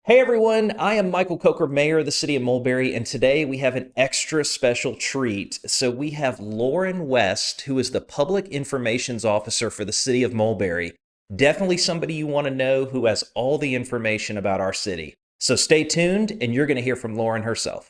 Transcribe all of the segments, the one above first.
Hey everyone, I am Michael Coker, Mayor of the City of Mulberry, and today we have an extra special treat. So we have Lauren West, who is the Public Informations Officer for the City of Mulberry. Definitely somebody you want to know who has all the information about our city. So stay tuned, and you're going to hear from Lauren herself.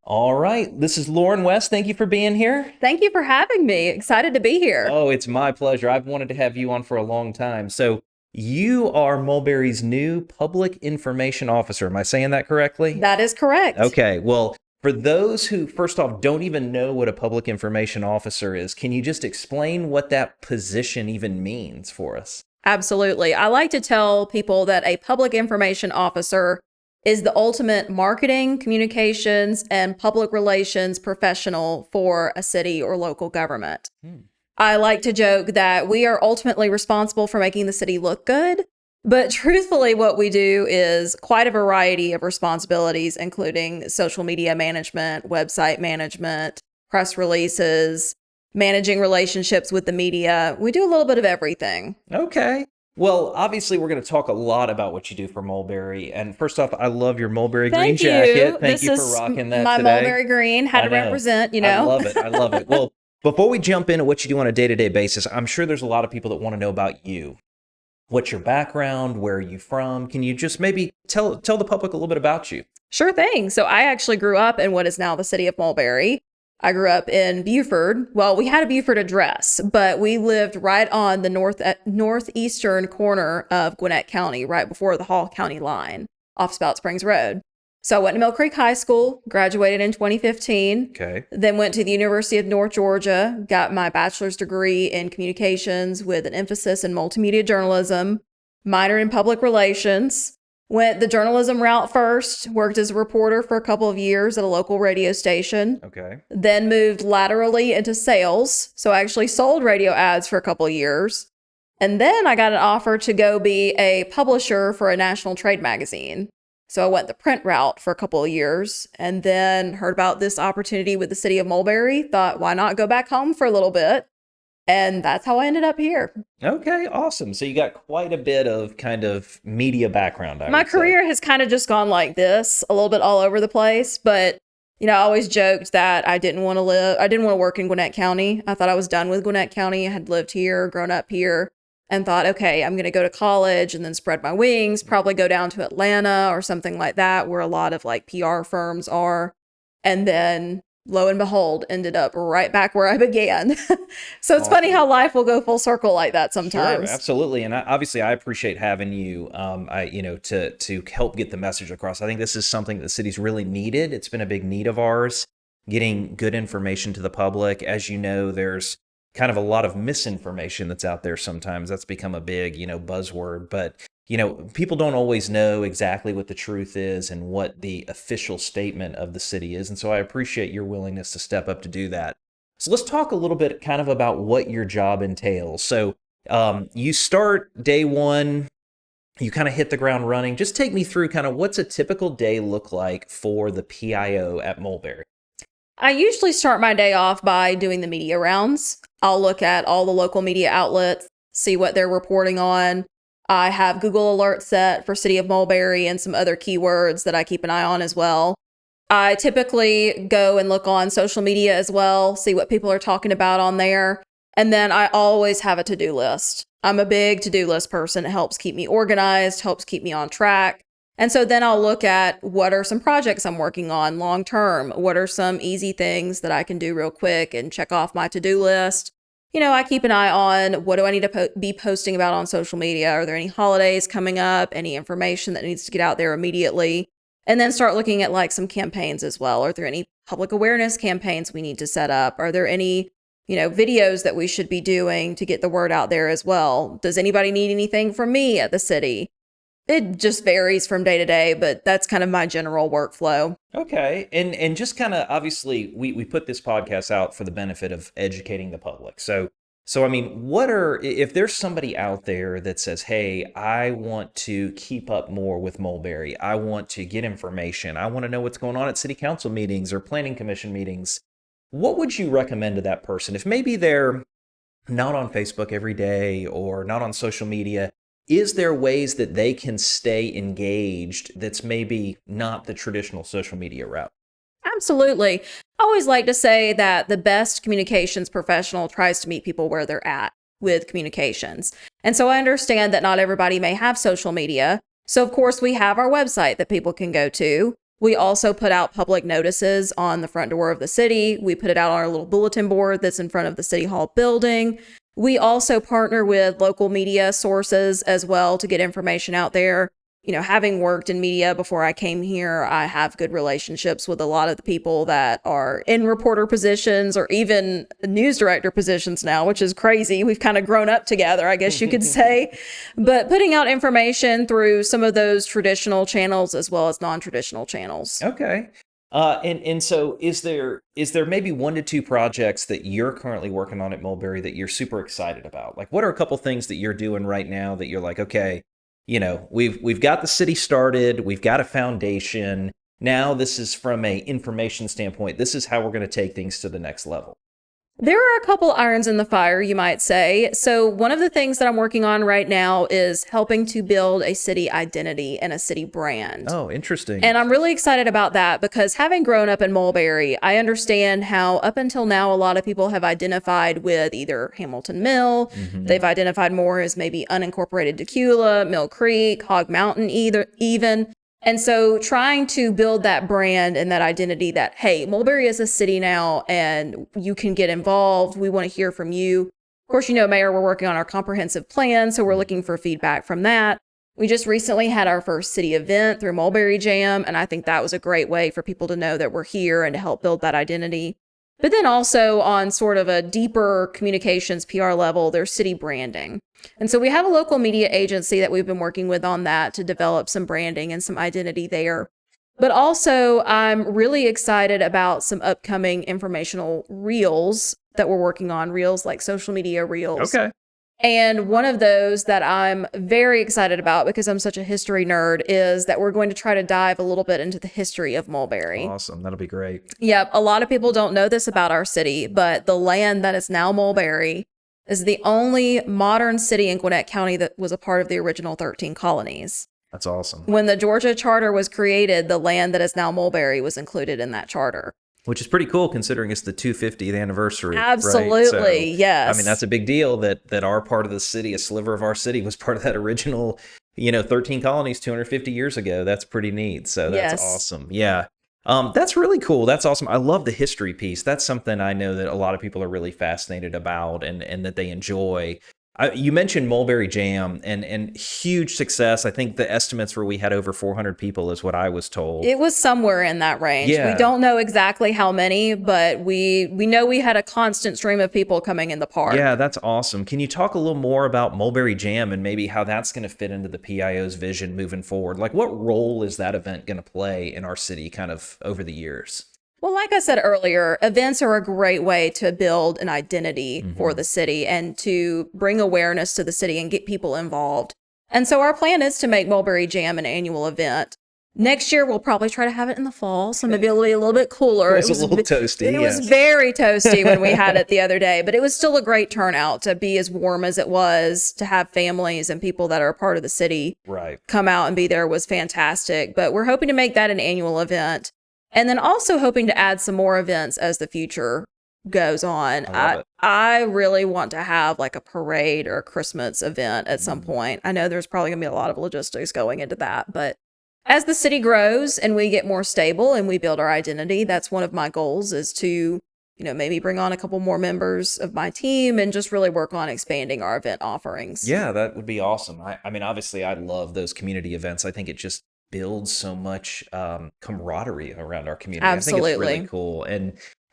All right, this is Lauren West. Thank you for being here. Thank you for having me. Excited to be here. Oh, it's my pleasure. I've wanted to have you on for a long time. So you are Mulberry's new Public Information Officer. Am I saying that correctly? That is correct. Okay, well, for those who, first off, don't even know what a Public Information Officer is, can you just explain what that position even means for us? Absolutely. I like to tell people that a public information officer is the ultimate marketing, communications, and public relations professional for a city or local government. I like to joke that we are ultimately responsible for making the city look good, but truthfully, what we do is quite a variety of responsibilities, including social media management, website management, press releases, managing relationships with the media. We do a little bit of everything. Okay. Well, obviously, we're going to talk a lot about what you do for Mulberry. And first off, I love your Mulberry green jacket. Thank you for rocking that my today. Mulberry green. Had to represent, you know. I love it. I love it. Well, before we jump into what you do on a day-to-day basis, I'm sure there's a lot of people that want to know about you. What's your background? Where are you from? Can you just maybe tell the public a little bit about you? Sure thing. So I actually grew up in what is now the city of Mulberry. I grew up in Buford. Well, we had a Buford address, but we lived right on the northeastern corner of Gwinnett County, right before the Hall County line, off Spout Springs Road. So I went to Mill Creek High School, graduated in 2015. Okay. Then went to the University of North Georgia, got my bachelor's degree in communications with an emphasis in multimedia journalism, minor in public relations. Went the journalism route first, worked as a reporter for a couple of years at a local radio station. Okay. Then moved laterally into sales. So I actually sold radio ads for a couple of years. And then I got an offer to go be a publisher for a national trade magazine. So I went the print route for a couple of years and then heard about this opportunity with the city of Mulberry. Thought, why not go back home for a little bit? And that's how I ended up here. Okay, awesome. So you got quite a bit of kind of media background, My career has kind of just gone like this, a little bit all over the place. But, you know, I always joked that I didn't want to work in Gwinnett County. I thought I was done with Gwinnett County. I had lived here, grown up here, and thought, okay, I'm going to go to college and then spread my wings, probably go down to Atlanta or something like that, where a lot of like PR firms are. And then lo and behold, ended up right back where I began. So it's funny how life will go full circle like that sometimes. Sure, absolutely. And obviously, I appreciate having you, to help get the message across. I think this is something that the city's really needed. It's been a big need of ours, getting good information to the public. As you know, there's kind of a lot of misinformation that's out there sometimes. That's become a big, buzzword. But people don't always know exactly what the truth is and what the official statement of the city is. And so I appreciate your willingness to step up to do that. So let's talk a little bit kind of about what your job entails. So you start day one, you kind of hit the ground running. Just take me through kind of what's a typical day look like for the PIO at Mulberry. I usually start my day off by doing the media rounds. I'll look at all the local media outlets, see what they're reporting on. I have Google Alerts set for City of Mulberry and some other keywords that I keep an eye on as well. I typically go and look on social media as well, see what people are talking about on there. And then I always have a to-do list. I'm a big to-do list person. It helps keep me organized, helps keep me on track. And so then I'll look at what are some projects I'm working on long term? What are some easy things that I can do real quick and check off my to-do list? I keep an eye on what do I need to be posting about on social media? Are there any holidays coming up? Any information that needs to get out there immediately? And then start looking at like some campaigns as well. Are there any public awareness campaigns we need to set up? Are there any, videos that we should be doing to get the word out there as well? Does anybody need anything from me at the city? It just varies from day to day, but that's kind of my general workflow. Okay. And just kind of, obviously, we put this podcast out for the benefit of educating the public. So I mean, if there's somebody out there that says, hey, I want to keep up more with Mulberry, I want to get information, I want to know what's going on at city council meetings or planning commission meetings, what would you recommend to that person? If maybe they're not on Facebook every day or not on social media, is there ways that they can stay engaged that's maybe not the traditional social media route? Absolutely. I always like to say that the best communications professional tries to meet people where they're at with communications. And so I understand that not everybody may have social media. So, of course, we have our website that people can go to. We also put out public notices on the front door of the city. We put it out on our little bulletin board that's in front of the City Hall building. We also partner with local media sources as well to get information out there. You know, having worked in media before I came here, I have good relationships with a lot of the people that are in reporter positions or even news director positions now, which is crazy. We've kind of grown up together, I guess you could say. But putting out information through some of those traditional channels as well as non-traditional channels. Okay. And so is there maybe 1 to 2 projects that you're currently working on at Mulberry that you're super excited about? Like, what are a couple things that you're doing right now that you're like, okay, we've got the city started, we've got a foundation. Now this is from a information standpoint. This is how we're going to take things to the next level. There are a couple irons in the fire, you might say. So one of the things that I'm working on right now is helping to build a city identity and a city brand. Oh, interesting. And I'm really excited about that because having grown up in Mulberry, I understand how up until now, a lot of people have identified with either Hamilton Mill. They've identified more as maybe unincorporated Decula, Mill Creek, Hog Mountain even. And so trying to build that brand and that identity that, hey, Mulberry is a city now and you can get involved. We want to hear from you. Of course, Mayor, we're working on our comprehensive plan, so we're looking for feedback from that. We just recently had our first city event through Mulberry Jam, and I think that was a great way for people to know that we're here and to help build that identity. But then also on sort of a deeper communications PR level, there's city branding. And so we have a local media agency that we've been working with on that to develop some branding and some identity there. But also, I'm really excited about some upcoming informational reels that we're working on, reels like social media reels. Okay. And one of those that I'm very excited about because I'm such a history nerd is that we're going to try to dive a little bit into the history of Mulberry. Awesome. That'll be great. Yep. A lot of people don't know this about our city, but the land that is now Mulberry is the only modern city in Gwinnett County that was a part of the original 13 colonies. That's awesome. When the Georgia Charter was created, the land that is now Mulberry was included in that charter. Which is pretty cool considering it's the 250th anniversary. Absolutely, right? So, yes. I mean, that's a big deal that our part of the city, a sliver of our city, was part of that original, 13 colonies 250 years ago. That's pretty neat. So that's awesome. Yeah. That's really cool. That's awesome. I love the history piece. That's something I know that a lot of people are really fascinated about and that they enjoy. You mentioned Mulberry Jam and huge success. I think the estimates were we had over 400 people is what I was told. It was somewhere in that range. Yeah. We don't know exactly how many, but we know we had a constant stream of people coming in the park. Yeah, that's awesome. Can you talk a little more about Mulberry Jam and maybe how that's going to fit into the PIO's vision moving forward? Like, what role is that event going to play in our city kind of over the years? Well, like I said earlier, events are a great way to build an identity for the city and to bring awareness to the city and get people involved. And so our plan is to make Mulberry Jam an annual event. Next year, we'll probably try to have it in the fall, so maybe it'll be a little bit cooler. It was a little toasty. It was very toasty when we had it the other day, but it was still a great turnout to be as warm as it was, to have families and people that are a part of the city come out and be there was fantastic. But we're hoping to make that an annual event. And then also hoping to add some more events as the future goes on. I really want to have like a parade or a Christmas event at some point. I know there's probably going to be a lot of logistics going into that, but as the city grows and we get more stable and we build our identity, that's one of my goals is to, maybe bring on a couple more members of my team and just really work on expanding our event offerings. Yeah, that would be awesome. I mean, obviously, I love those community events. I think it just builds so much camaraderie around our community. Absolutely. I think it's really cool.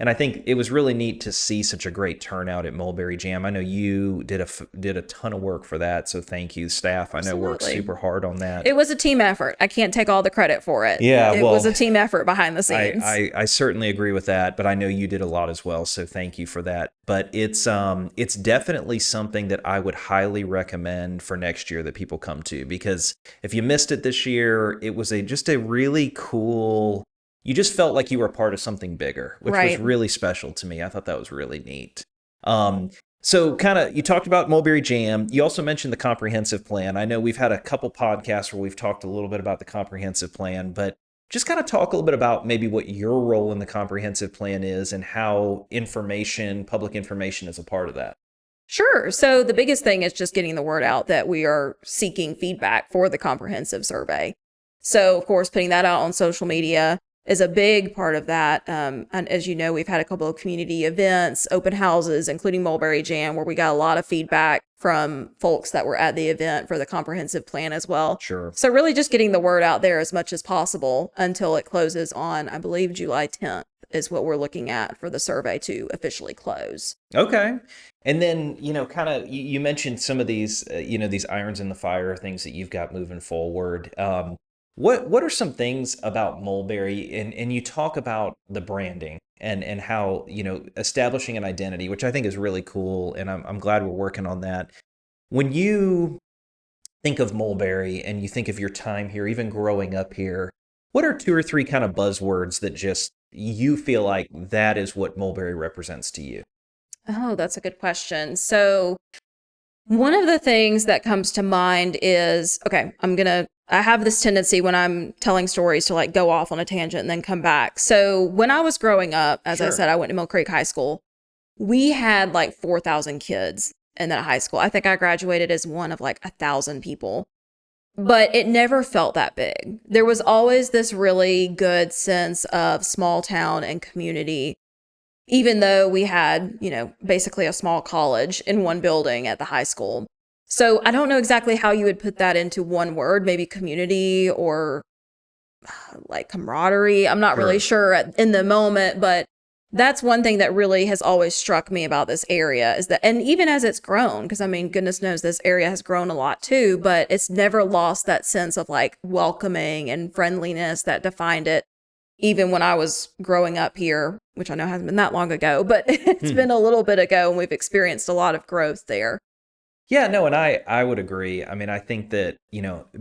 And I think it was really neat to see such a great turnout at Mulberry Jam. I know you did a ton of work for that, so thank you. Staff, I know, worked super hard on that. It was a team effort. I can't take all the credit for it. Yeah, it was a team effort behind the scenes. I certainly agree with that, but I know you did a lot as well, so thank you for that. But it's definitely something that I would highly recommend for next year that people come to, because if you missed it this year, it was just a really cool. You just felt like you were a part of something bigger, which was really special to me. I thought that was really neat. So kind of, you talked about Mulberry Jam. You also mentioned the comprehensive plan. I know we've had a couple podcasts where we've talked a little bit about the comprehensive plan, but just kind of talk a little bit about maybe what your role in the comprehensive plan is and how information, public information is a part of that. Sure. So the biggest thing is just getting the word out that we are seeking feedback for the comprehensive survey. So, of course, putting that out on social media is a big part of that. And as you know, we've had a couple of community events, open houses, including Mulberry Jam, where we got a lot of feedback from folks that were at the event for the comprehensive plan as well. Sure. So really just getting the word out there as much as possible until it closes on, I believe, July 10th is what we're looking at for the survey to officially close. Okay. And then, kind of, you mentioned some of these, these irons in the fire, things that you've got moving forward. What are some things about Mulberry, and you talk about the branding and how, establishing an identity, which I think is really cool, and I'm glad we're working on that. When you think of Mulberry and you think of your time here, even growing up here, what are 2 or 3 kind of buzzwords that just you feel like that is what Mulberry represents to you? Oh, that's a good question. So one of the things that comes to mind is, I have this tendency when I'm telling stories to like go off on a tangent and then come back. So when I was growing up, as I said, I went to Mill Creek High School. We had like 4,000 kids in that high school. I think I graduated as one of like 1,000 people, but it never felt that big. There was always this really good sense of small town and community, even though we had, basically a small college in one building at the high school. So I don't know exactly how you would put that into one word, maybe community or like camaraderie. I'm not really sure in the moment, but that's one thing that really has always struck me about this area is that, and even as it's grown, because I mean, goodness knows this area has grown a lot too, but it's never lost that sense of like welcoming and friendliness that defined it. Even when I was growing up here, which I know hasn't been that long ago, but it's been a little bit ago, and we've experienced a lot of growth there. Yeah, no, and I would agree. I mean, I think that,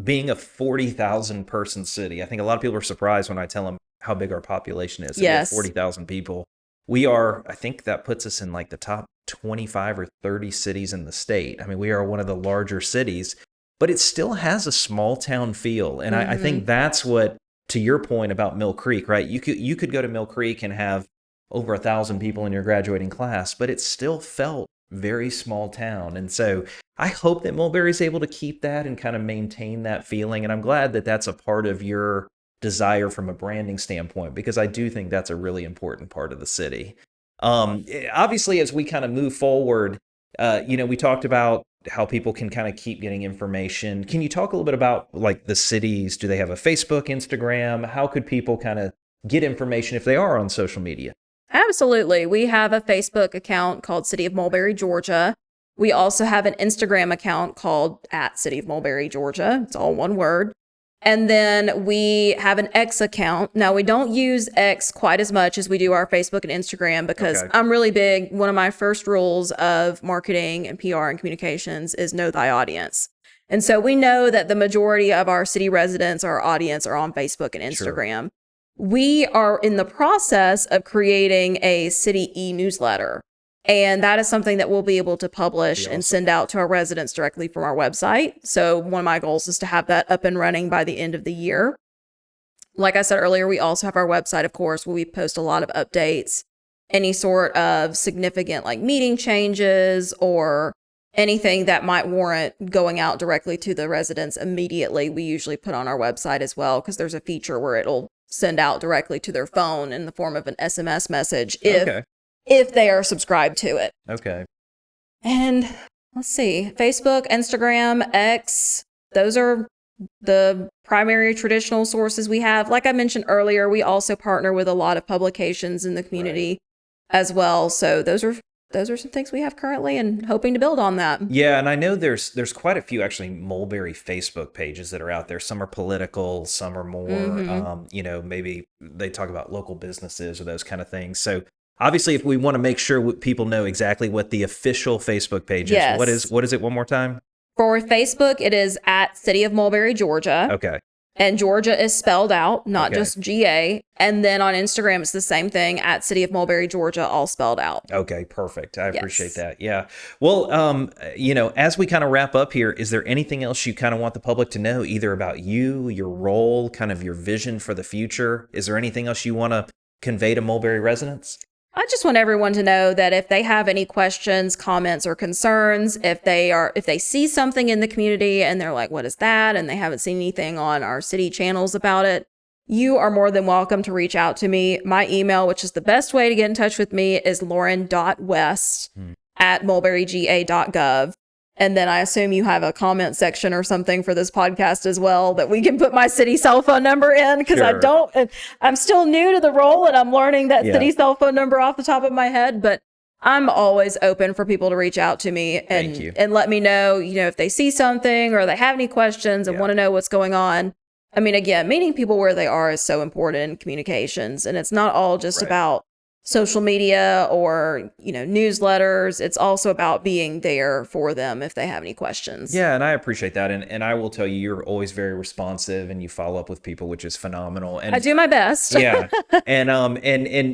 being a 40,000 person city, I think a lot of people are surprised when I tell them how big our population is. Yes. We have 40,000 people. We are, I think that puts us in like the top 25 or 30 cities in the state. I mean, we are one of the larger cities, but it still has a small town feel. And I think that's what, to your point about Mill Creek, right? You could go to Mill Creek and have over 1,000 people in your graduating class, but it still felt very small town. And so I hope that Mulberry is able to keep that and kind of maintain that feeling. And I'm glad that that's a part of your desire from a branding standpoint, because I do think that's a really important part of the city. Obviously, as we kind of move forward, we talked about how people can kind of keep getting information. Can you talk a little bit about like the cities? Do they have a Facebook, Instagram? How could people kind of get information if they are on social media? Absolutely. We have a Facebook account called City of Mulberry, Georgia. We also have an Instagram account called @City of Mulberry, Georgia. It's all one word. And then we have an X account. Now, we don't use X quite as much as we do our Facebook and Instagram because I'm really big. One of my first rules of marketing and PR and communications is know thy audience. And so we know that the majority of our city residents, our audience, are on Facebook and Instagram. Sure. We are in the process of creating a city e-newsletter. And that is something that we'll be able to publish and send out to our residents directly from our website. So one of my goals is to have that up and running by the end of the year. Like I said earlier, we also have our website, of course, where we post a lot of updates, any sort of significant like meeting changes or anything that might warrant going out directly to the residents immediately. We usually put on our website as well, because there's a feature where it'll send out directly to their phone in the form of an SMS message if they are subscribed to it. Okay. And let's see, Facebook, Instagram, X, those are the primary traditional sources we have. Like I mentioned earlier, we also partner with a lot of publications in the community as well. So those are some things we have currently and hoping to build on that. Yeah, and I know there's quite a few actually Mulberry Facebook pages that are out there. Some are political, some are more, maybe they talk about local businesses or those kind of things. So obviously, if we want to make sure people know exactly what the official Facebook page is, what is it one more time? For Facebook, it is @City of Mulberry, Georgia. Okay. And Georgia is spelled out, not Okay. just GA. And then on Instagram, it's the same thing, at City of Mulberry, Georgia, all spelled out. Okay, perfect. I appreciate Yes. that. Yeah. Well, as we kind of wrap up here, is there anything else you kind of want the public to know, either about you, your role, kind of your vision for the future? Is there anything else you want to convey to Mulberry residents? I just want everyone to know that if they have any questions, comments, or concerns, if they see something in the community and they're like, what is that? And they haven't seen anything on our city channels about it, you are more than welcome to reach out to me. My email, which is the best way to get in touch with me, is lauren.west@mulberryga.gov. And then I assume you have a comment section or something for this podcast as well that we can put my city cell phone number in, because Sure. I'm still new to the role and I'm learning that Yeah. city cell phone number off the top of my head, but I'm always open for people to reach out to me Thank you. and let me know, if they see something or they have any questions and Yeah. want to know what's going on. I mean, again, meeting people where they are is so important in communications, and it's not all just Right. about social media or, newsletters. It's also about being there for them if they have any questions. Yeah, and I appreciate that. And I will tell you, you're always very responsive and you follow up with people, which is phenomenal. And I do my best. yeah. And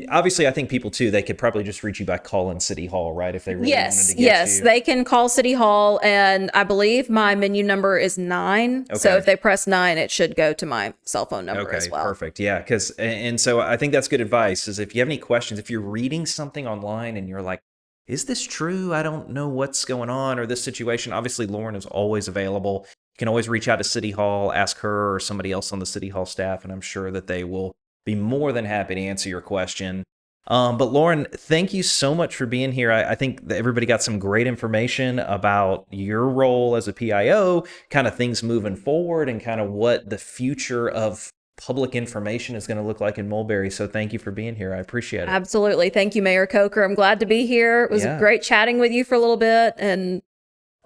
obviously I think people too, they could probably just reach you by calling City Hall, right? If they really wanted to get Yes, you. they can call City Hall, and I believe my menu number is 9. So Okay. if they press 9, it should go to my cell phone number Okay, as well. perfect. Yeah, because and so I think that's good advice. Is if you have any questions, if you're reading something online and you're like, "Is this true? I don't know what's going on," or this situation. Obviously, Lauren is always available. You can always reach out to City Hall, ask her or somebody else on the City Hall staff, and I'm sure that they will be more than happy to answer your question. But Lauren, thank you so much for being here. I think that everybody got some great information about your role as a PIO, kind of things moving forward, and kind of what the future of public information is going to look like in Mulberry. So thank you for being here. I appreciate it. Absolutely. Thank you, Mayor Coker. I'm glad to be here. It was Yeah. great chatting with you for a little bit, and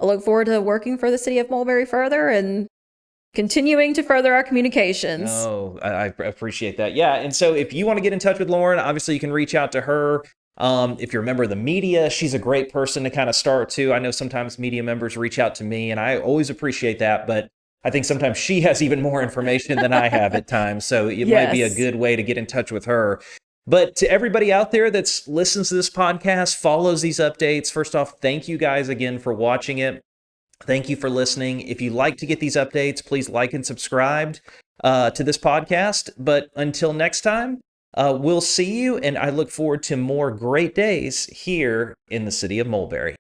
I look forward to working for the city of Mulberry further and continuing to further our communications. Oh, I appreciate that. Yeah. And so if you want to get in touch with Lauren, obviously you can reach out to her. If you're a member of the media, she's a great person to kind of start too. I know sometimes media members reach out to me, and I always appreciate that, but I think sometimes she has even more information than I have at times. So it might be a Yes. good way to get in touch with her. But to everybody out there that's listens to this podcast, follows these updates, first off, thank you guys again for watching it. Thank you for listening. If you like to get these updates, please like and subscribe to this podcast. But until next time, we'll see you, and I look forward to more great days here in the city of Mulberry.